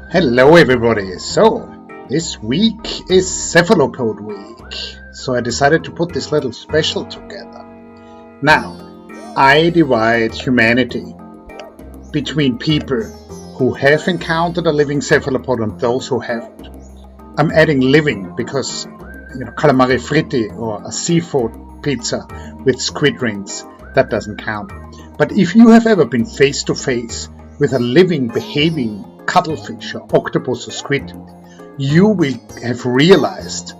Hello everybody, so this week is Cephalopod week, so I decided to put this little special together. Now, I divide humanity between people who have encountered a living cephalopod and those who haven't. I'm adding living because, calamari fritti or a seafood pizza with squid rings, that doesn't count. But if you have ever been face to face with a living, behaving cuttlefish or octopus or squid, you will have realized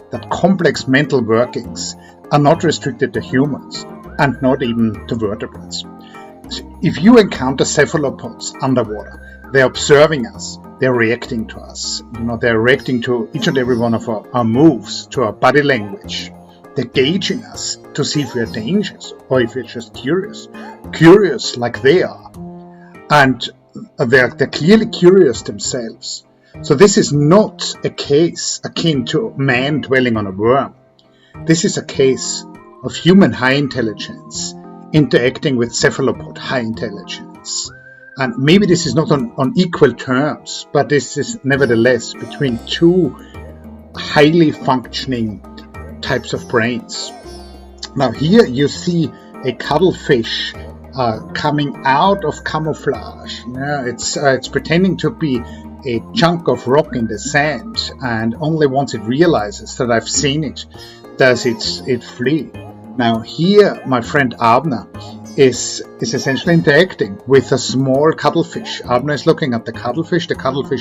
that complex mental workings are not restricted to humans and not even to vertebrates. If you encounter cephalopods underwater, they're observing us, they're reacting to us, they're reacting to each and every one of our moves, to our body language. They're gauging us to see if we're dangerous or if we're just curious like they are. And they're clearly curious themselves. So this is not a case akin to man dwelling on a worm. This is a case of human high intelligence interacting with cephalopod high intelligence. And maybe this is not on equal terms, but this is nevertheless between two highly functioning types of brains. Now here you see a cuttlefish coming out of camouflage. It's pretending to be a chunk of rock in the sand, and only once it realizes that I've seen it does it flee. Now here my friend Abner is essentially interacting with a small cuttlefish. Abner is looking at the cuttlefish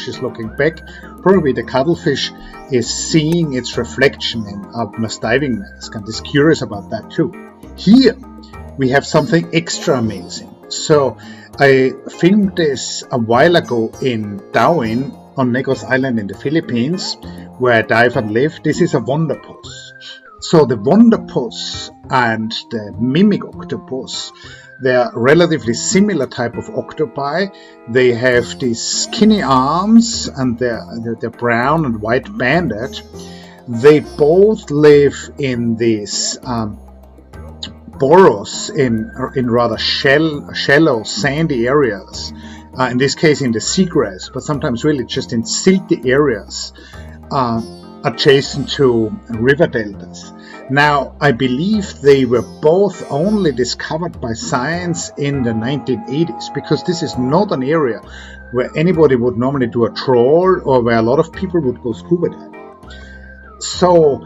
is looking back. Probably the cuttlefish is seeing its reflection in Abner's diving mask and is curious about that too. Here we have something extra amazing. So I filmed this a while ago in Darwin on Negros Island in the Philippines, where I dive and live. This is a wonderpus. So the wonderpus and the mimic octopus, they are relatively similar type of octopi. They have these skinny arms and they're brown and white banded. They both live in these burrows in rather shallow sandy areas, in this case in the seagrass, but sometimes really just in silty areas adjacent to river deltas. Now I believe they were both only discovered by science in the 1980s, because this is not an area where anybody would normally do a trawl or where a lot of people would go scuba diving. So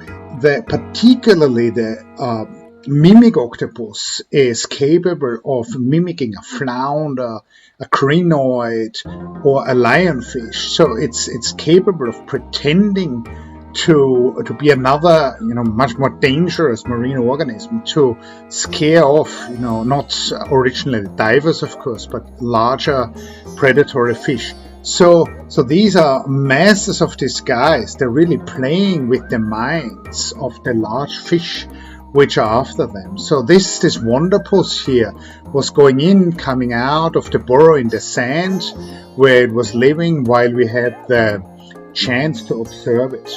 particularly the mimic octopus is capable of mimicking a flounder, a crinoid, or a lionfish. So it's capable of pretending to be another, much more dangerous marine organism to scare off, not originally divers, of course, but larger predatory fish. So these are masters of disguise. They're really playing with the minds of the large fish which are after them. So this wonderpus here was coming out of the burrow in the sand where it was living while we had the chance to observe it.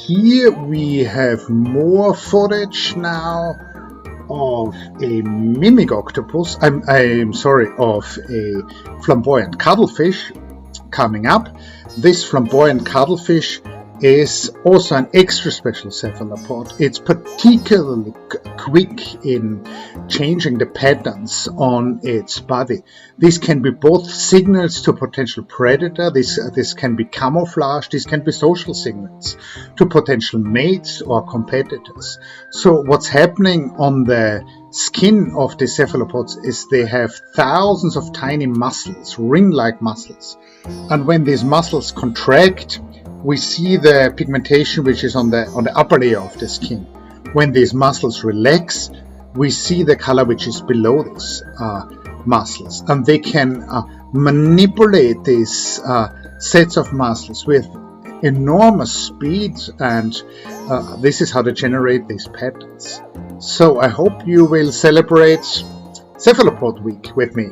Here we have more footage now of a mimic octopus, of a flamboyant cuttlefish coming up. This flamboyant cuttlefish is also an extra special cephalopod. It's particularly quick in changing the patterns on its body. These can be both signals to a potential predator, this can be camouflage, these can be social signals to potential mates or competitors. So what's happening on the skin of the cephalopods is they have thousands of tiny muscles, ring-like muscles. And when these muscles contract, we see the pigmentation which is on the upper layer of the skin. When these muscles relax, we see the color which is below these muscles. And they can manipulate these sets of muscles with enormous speed, and this is how they generate these patterns. So I hope you will celebrate Cephalopod Week with me.